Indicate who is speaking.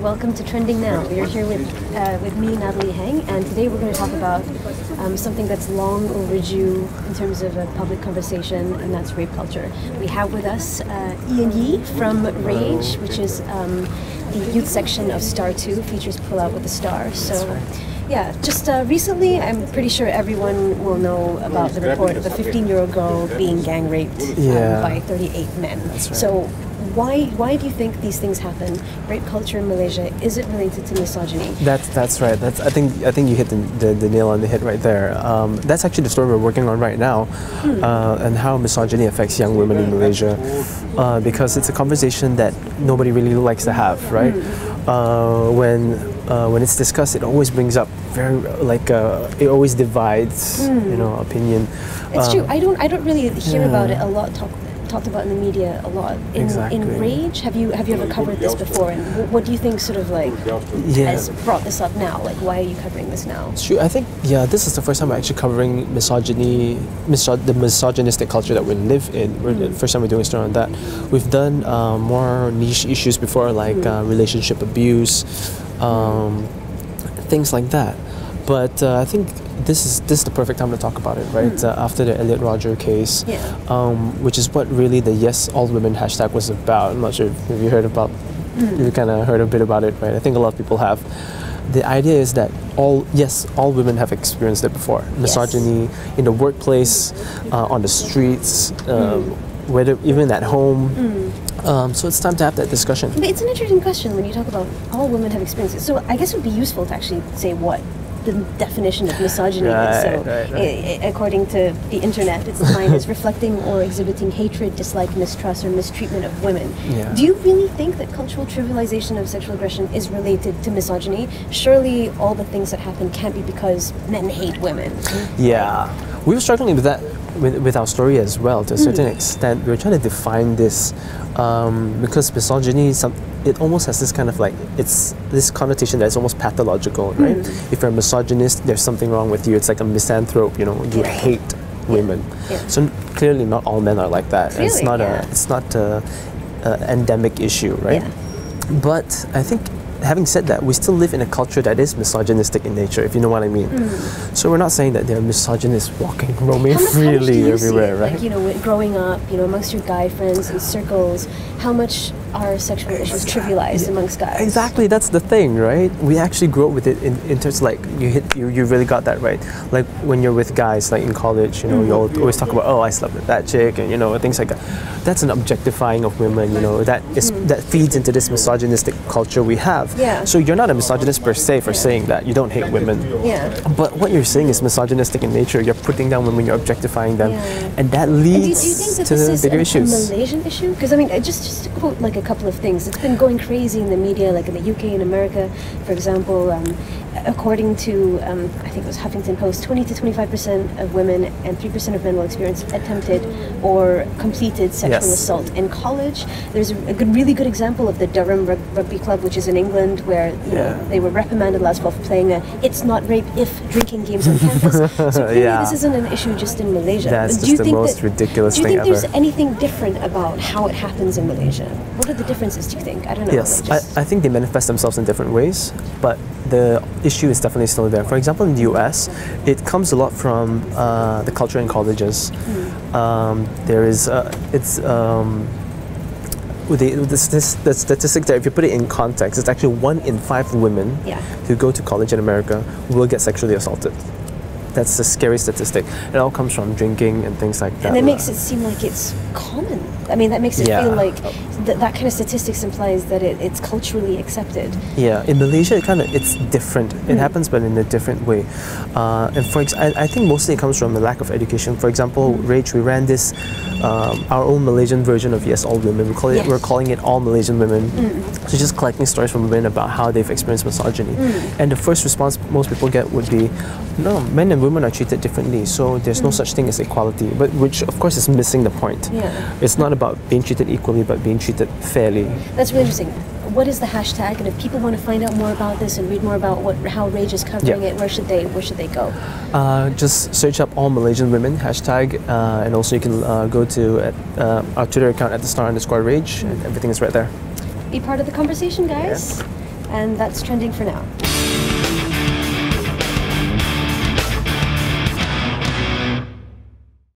Speaker 1: welcome to Trending Now. You're here with me, Natalie Heng, and today we're going to talk about something that's long overdue in terms of a public conversation, and that's rape culture. We have with us Ian Yee from R.AGE, which is the youth section of Star 2, features Pull Out with a Star. So, yeah, just recently, I'm pretty sure everyone will know about the report of a 15-year-old girl being gang raped by 38 men.
Speaker 2: That's right.
Speaker 1: So, why do you think these things happen? Rape culture in Malaysia, is it related to misogyny?
Speaker 2: That's right. I think you hit the nail on the head right there. That's actually the story we're working on right now, and how misogyny affects young women in Malaysia, because it's a conversation that nobody really likes to have, right? When it's discussed, it always brings up it always divides, opinion.
Speaker 1: It's true. I don't really hear about it a lot. Talked about in the media a lot. In R.AGE, have you ever covered this before? And what do you think has brought this up now? Like, why are you covering this now?
Speaker 2: It's true. I think this is the first time we're actually covering misogyny, the misogynistic culture that we live in. The first time we're doing a story on that. We've done more niche issues before, like relationship abuse, things like that. But I think this is the perfect time to talk about it, right? After the Elliot Rodger case, which is what really the Yes All Women hashtag was about. I'm not sure if you heard about, you kind of heard a bit about it, right? I think a lot of people have. The idea is that all women have experienced it before. Misogyny in the workplace, on the streets, whether even at home. So it's time to have that discussion.
Speaker 1: But it's an interesting question when you talk about all women have experienced it. So I guess it would be useful to actually say what the definition of misogyny is. So according to the internet, it's defined as reflecting or exhibiting hatred, dislike, mistrust, or mistreatment of women. Do you really think that cultural trivialization of sexual aggression is related to misogyny? Surely all the things that happen can't be because men hate women.
Speaker 2: Yeah, we were struggling with that with our story as well, to a certain extent. We were trying to define this because misogyny, it almost has this kind of it's this connotation that is almost pathological, right? If you're a misogynist, there's something wrong with you. It's like a misanthrope, you hate women. So clearly not all men are like that.
Speaker 1: Really?
Speaker 2: It's not a endemic issue, right? But I think, having said that, we still live in a culture that is misogynistic in nature, if you know what I mean. So we're not saying that there are misogynists roaming freely everywhere, right?
Speaker 1: Like, growing up, amongst your guy friends and circles, how much are sexual issues trivialized amongst guys?
Speaker 2: Exactly, that's the thing, right? We actually grew up with it in terms you really got that right. Like when you're with guys, like in college, you always talk about, oh, I slept with that chick, and things like that. That's an objectifying of women, that feeds into this misogynistic culture we have. So you're not a misogynist per se for saying that. You don't hate women. But what you're saying is misogynistic in nature. You're putting down women, you're objectifying them, and that leads
Speaker 1: do you think that
Speaker 2: to
Speaker 1: this
Speaker 2: bigger
Speaker 1: is
Speaker 2: issues.
Speaker 1: a Malaysian issue? Because I mean, just to quote a couple of things, it's been going crazy in the media, like in the UK and America, for example. According to, I think it was Huffington Post, 20 to 25% of women and 3% of men will experience attempted or completed sexual assault in college. There's a really good example of the Durham Rugby Club, which is in England, where they were reprimanded last fall for playing "It's Not Rape If" drinking games on campus. So clearly this isn't an issue just in Malaysia.
Speaker 2: That's just the most ridiculous thing ever.
Speaker 1: Do you think there's anything different about how it happens in Malaysia? What are the differences, do you think? I don't know.
Speaker 2: Yes, I think they manifest themselves in different ways, but the issue is definitely still there. For example, in the US, it comes a lot from the culture in colleges. There is, the statistic there, if you put it in context, it's actually 1 in 5 women who go to college in America will get sexually assaulted. That's a scary statistic. It all comes from drinking and things like that.
Speaker 1: And that makes it seem like it's common. I mean, that makes it feel like that kind of statistics implies that it's culturally accepted.
Speaker 2: Yeah, in Malaysia, it's different. It happens, but in a different way. And I think mostly it comes from a lack of education. For example, R.AGE, we ran this, our own Malaysian version of Yes All Women. We're calling it All Malaysian Women. So just collecting stories from women about how they've experienced misogyny. And the first response most people get would be, no, men and women are treated differently, so there's no such thing as equality, but which of course is missing the point. It's not about being treated equally, but being treated fairly.
Speaker 1: That's really interesting. What is the hashtag, and if people want to find out more about this and read more about how R.AGE is covering it, where should they go?
Speaker 2: Just search up All Malaysian Women hashtag, and also you can go to our Twitter account at @the_star_R.AGE, and everything is right there.
Speaker 1: Be part of the conversation, guys. and that's trending for now.